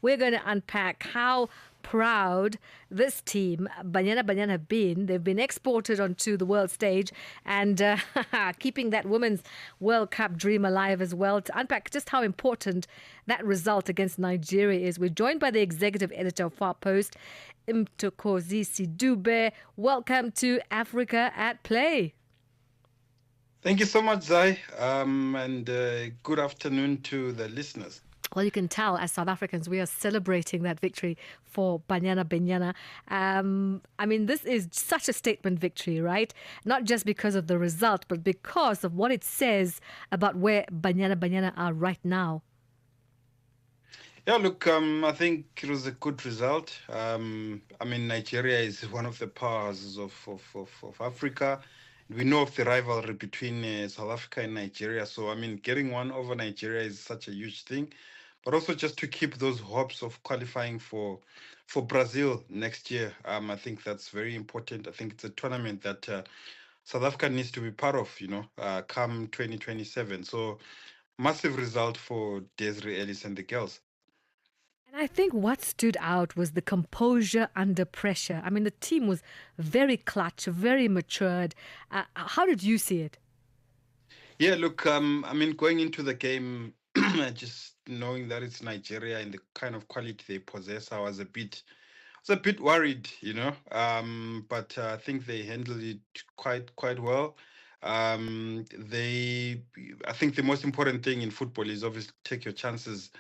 we're going to unpack how proud this team, Banyana Banyana, have been. They've been exported onto the world stage and keeping that Women's World Cup dream alive as well. To unpack just how important that result against Nigeria is, we're joined by the executive editor of FARPost, Mthokozisi Dube. Welcome to Africa at Play. Thank you so much, Zai, and good afternoon to the listeners. Well, you can tell as South Africans, we are celebrating that victory for Banyana Banyana. I mean, this is such a statement victory, right? Not just because of the result, but because of what it says about where Banyana Banyana are right now. Yeah, look, I think it was a good result. I mean, Nigeria is one of the powers of Africa. We know of the rivalry between South Africa and Nigeria. So, I mean, getting one over Nigeria is such a huge thing. But also just to keep those hopes of qualifying for Brazil next year. I think that's very important. I think it's a tournament that South Africa needs to be part of, come 2027. So, massive result for Desiree Ellis and the girls. And I think what stood out was the composure under pressure. I mean, the team was very clutch, very matured. How did you see it? Yeah, look, I mean, going into the game, just knowing that it's Nigeria and the kind of quality they possess, I was a bit worried, but I think they handled it quite well. I think the most important thing in football is obviously take your chances.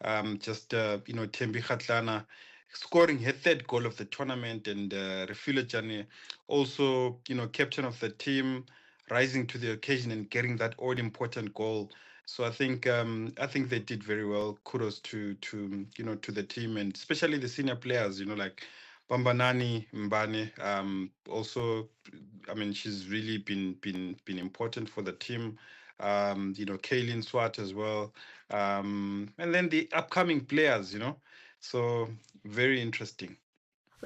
Thembi Kgatlana scoring her third goal of the tournament, and Refilwe Jane also, captain of the team, rising to the occasion and getting that all important goal. So I think they did very well. Kudos to the team, and especially the senior players, like Bambanani Mbane. Also, I mean, she's really been important for the team. Kaylin Swart as well. And then the upcoming players, So very interesting.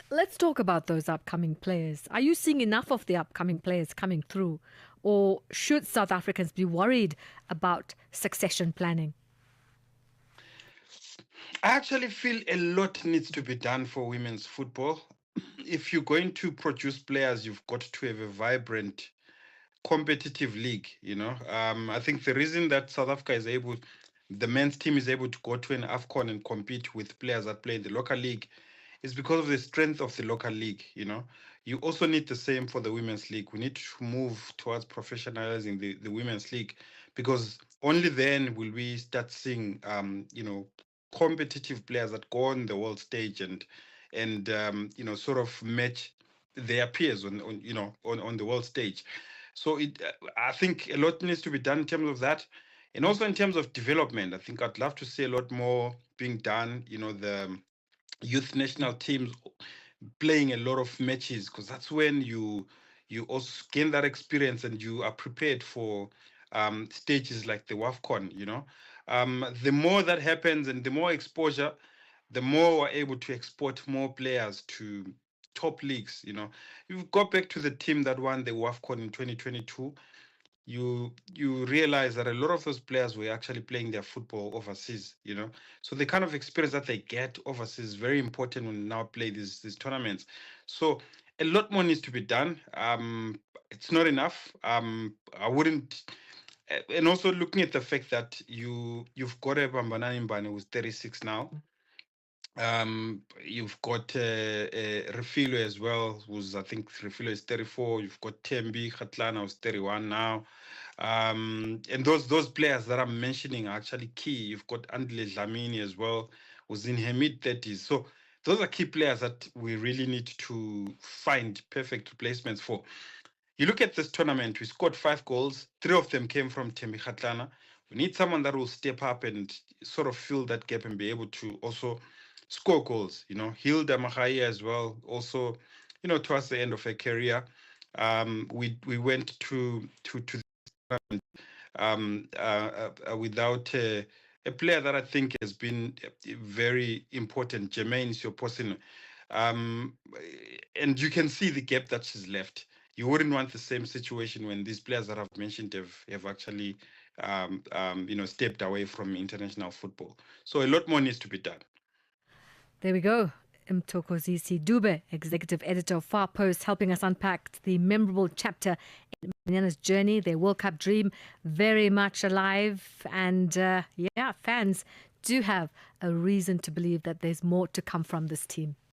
Let's talk about those upcoming players. Are you seeing enough of the upcoming players coming through? Or should South Africans be worried about succession planning? I actually feel a lot needs to be done for women's football. If you're going to produce players, you've got to have a vibrant, competitive league. I think the reason that South Africa the men's team is able to go to an AFCON and compete with players that play in the local league is because of the strength of the local league. You also need the same for the women's league. We need to move towards professionalizing the women's league, because only then will we start seeing competitive players that go on the world stage and sort of match their peers on the world stage. So I think a lot needs to be done in terms of that, and also in terms of development. I think I'd love to see a lot more being done. The youth national teams playing a lot of matches, because that's when you also gain that experience and you are prepared for stages like the WAFCON. The more that happens and the more exposure, the more we're able to export more players to top leagues. You go back to the team that won the WAFCON in 2022, you realize that a lot of those players were actually playing their football overseas. So the kind of experience that they get overseas is very important when they now play these tournaments. So a lot more needs to be done. It's not enough. I wouldn't. And also looking at the fact that you've got a Bambanani Mbane who's 36 now. You've got Refilwe as well, who's, I think Refilwe is 34. You've got Thembi Kgatlana, who's 31 now. And those players that I'm mentioning are actually key. You've got Andile Dlamini as well, who's in her mid-30s. So those are key players that we really need to find perfect replacements for. You look at this tournament, we scored 5 goals. 3 of them came from Thembi Kgatlana. We need someone that will step up and sort of fill that gap and be able to also score goals. Hilda Mahai as well. Also, towards the end of her career, we went to without a player that I think has been very important, Jermaine Sioposino. And you can see the gap that she's left. You wouldn't want the same situation when these players that I've mentioned have actually stepped away from international football. So a lot more needs to be done. There we go. Mthokozisi Dube, executive editor of FARPost, helping us unpack the memorable chapter in Banyana's journey, their World Cup dream, very much alive. And fans do have a reason to believe that there's more to come from this team.